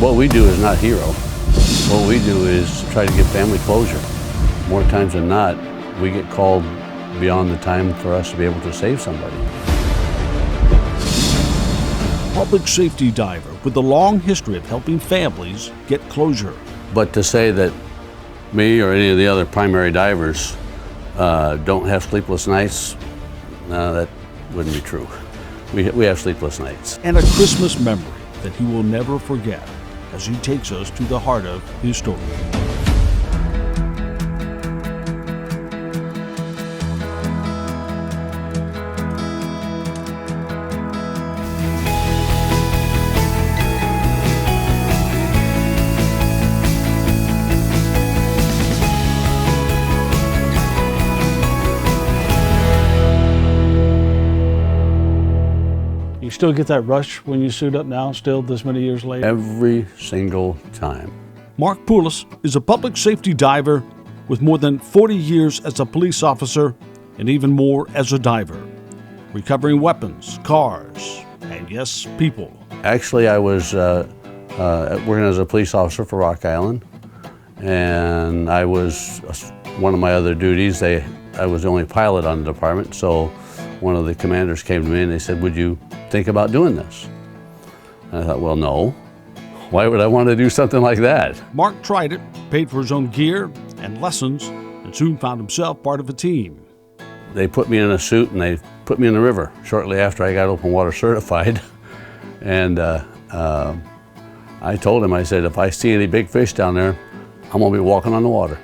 What we do is not hero. What we do is try to give family closure. More times than not, we get called beyond the time for us to be able to save somebody. Public safety diver with a long history of helping families get closure. But to say that me or any of the other primary divers don't have sleepless nights, no, that wouldn't be true. We have sleepless nights. And a Christmas memory that he will never forget as he takes us to the heart of his story. You still get that rush when you suit up now, still this many years later? Every single time. Mark Poulos is a public safety diver with more than 40 years as a police officer and even more as a diver, recovering weapons, cars, and yes, people. Actually, I was working as a police officer for Rock Island, and I was, one of my other duties, I was the only pilot on the department, so one of the commanders came to me and they said, "Would you think about doing this?" And I thought, well, no. Why would I want to do something like that? Mark tried it, paid for his own gear and lessons, and soon found himself part of a team. They put me in a suit and they put me in the river shortly after I got open water certified. And I told him, I said, if I see any big fish down there, I'm gonna be walking on the water.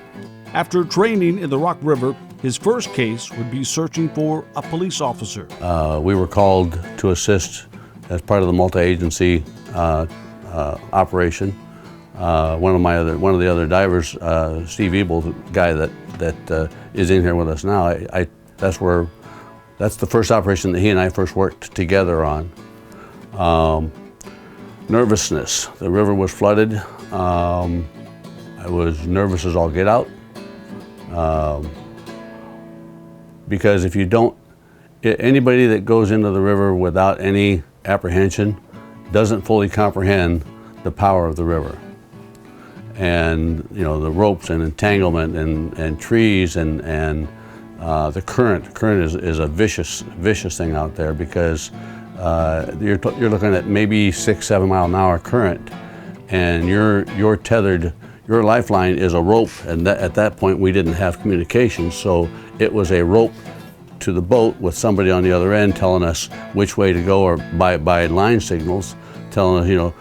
After training in the Rock River, his first case would be searching for a police officer. We were called to assist as part of the multi-agency operation. One of the other divers, Steve Ebel, the guy that is in here with us now, that's the first operation that he and I first worked together on. Nervousness. The river was flooded. I was nervous as all get out. Because if you don't, anybody that goes into the river without any apprehension doesn't fully comprehend the power of the river. And you know, the ropes and entanglement and trees and the current. The current is a vicious thing out there, because you're looking at maybe 6-7 mile an hour current, and you're tethered. Your lifeline is a rope, and at that point we didn't have communication, so it was a rope to the boat with somebody on the other end telling us which way to go, or by line signals, telling us, you know,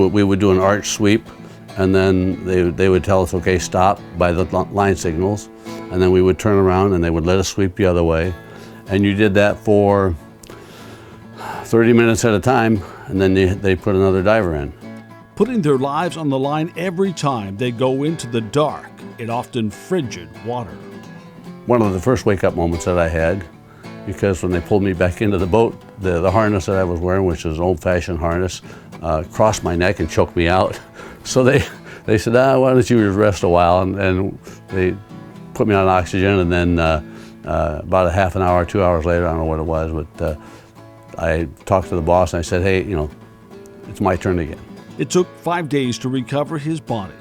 we would do an arch sweep, and then they would tell us, okay, stop, by the line signals, and then we would turn around and they would let us sweep the other way. And you did that for 30 minutes at a time, and then they put another diver in. Putting their lives on the line every time they go into the dark in often frigid water. One of the first wake-up moments that I had, because when they pulled me back into the boat, the harness that I was wearing, which is an old-fashioned harness, crossed my neck and choked me out. So they said, why don't you rest a while? And they put me on oxygen, and then about a half an hour, 2 hours later, I don't know what it was, but I talked to the boss and I said, hey, you know, it's my turn again. It took 5 days to recover his body.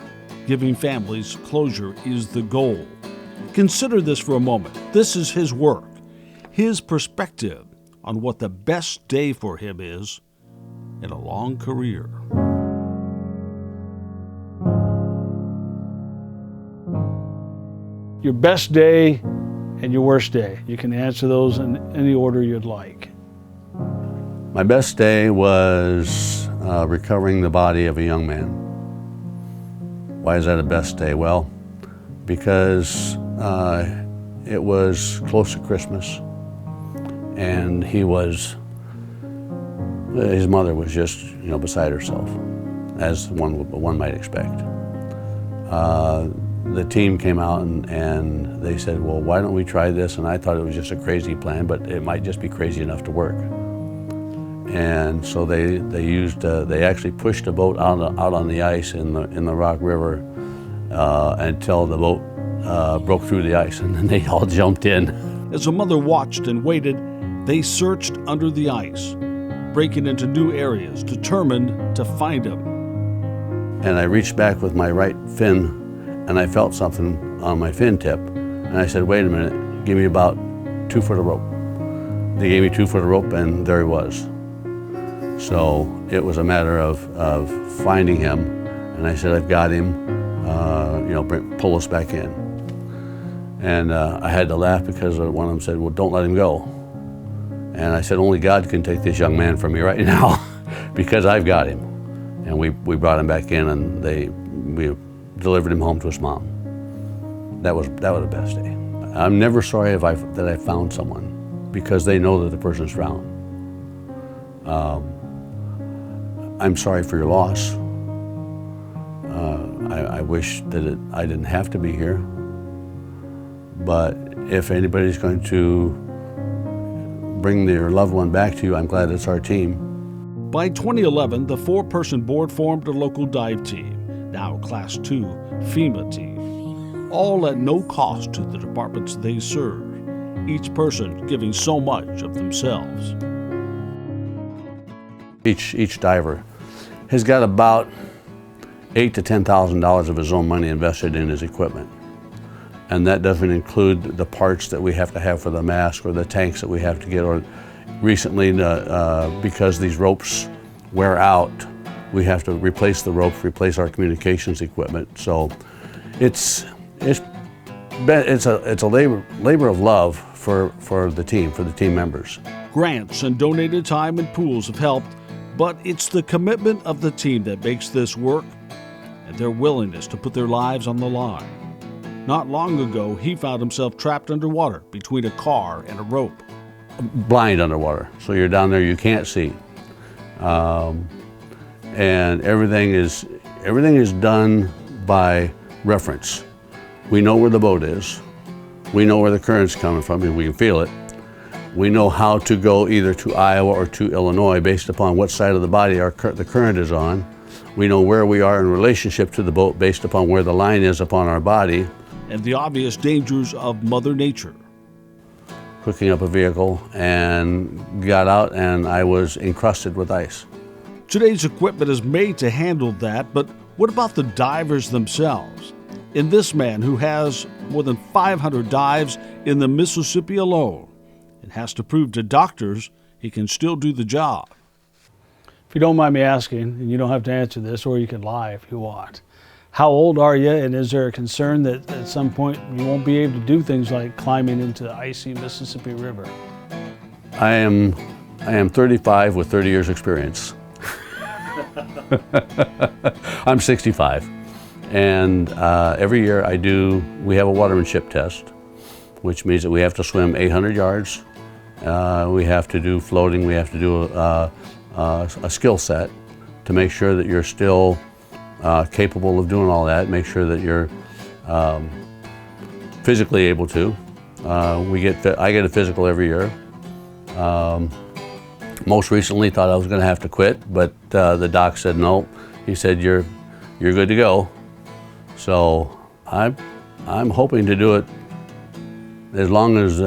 Giving families closure is the goal. Consider this for a moment. This is his work, his perspective on what the best day for him is in a long career. Your best day and your worst day. You can answer those in any order you'd like. My best day was recovering the body of a young man. Why is that a best day? Well, because it was close to Christmas, and his mother was just, you know, beside herself, as one might expect. The team came out and they said, well, why don't we try this? And I thought it was just a crazy plan, but it might just be crazy enough to work. And so they actually pushed a boat out on the ice in the Rock River until the boat broke through the ice, and then they all jumped in. As a mother watched and waited, they searched under the ice, breaking into new areas, determined to find him. and I reached back with my right fin, and I felt something on my fin tip. And I said, wait a minute, give me about 2 foot of rope. They gave me 2 foot of rope, and there he was. So it was a matter of finding him, and I said, I've got him, pull us back in. And I had to laugh because one of them said, well, don't let him go. And I said, only God can take this young man from me right now because I've got him. And we brought him back in, and we delivered him home to his mom. That was the best day. I'm never sorry that I found someone, because they know that the person's drowned. I'm sorry for your loss. I wish that I didn't have to be here. But if anybody's going to bring their loved one back to you, I'm glad it's our team. By 2011, the 4-person board formed a local dive team, now Class 2 FEMA team, all at no cost to the departments they serve, each person giving so much of themselves. Each diver has got about $8,000 to $10,000 of his own money invested in his equipment. And that doesn't include the parts that we have to have for the mask, or the tanks that we have to get, or recently, because these ropes wear out, we have to replace the ropes, replace our communications equipment. So it's a labor of love for the team members. Grants and donated time and pools have helped, but it's the commitment of the team that makes this work, and their willingness to put their lives on the line. Not long ago, he found himself trapped underwater between a car and a rope. Blind underwater, so you're down there, you can't see. And everything is done by reference. We know where the boat is. We know where the current's coming from, and we can feel it. We know how to go either to Iowa or to Illinois based upon what side of the body the current is on. We know where we are in relationship to the boat based upon where the line is upon our body. And the obvious dangers of Mother Nature. Hooking up a vehicle and got out, and I was encrusted with ice. Today's equipment is made to handle that, but what about the divers themselves? In this man who has more than 500 dives in the Mississippi alone, and has to prove to doctors he can still do the job. If you don't mind me asking, and you don't have to answer this, or you can lie if you want, how old are you, and is there a concern that at some point you won't be able to do things like climbing into the icy Mississippi River? I am 35 with 30 years experience. I'm 65, and every year we have a watermanship test, which means that we have to swim 800 yards. We have to do floating. We have to do a skill set to make sure that you're still capable of doing all that, make sure that you're physically able to. I get a physical every year. Most recently thought I was going to have to quit, but the doc said no. He said you're good to go. So I'm hoping to do it as long as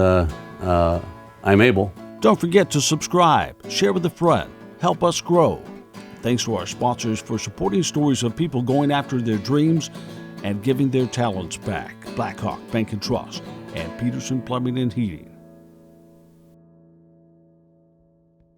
I'm able. Don't forget to subscribe, share with a friend, help us grow. Thanks to our sponsors for supporting stories of people going after their dreams and giving their talents back. Blackhawk Bank and Trust and Petersen Plumbing and Heating.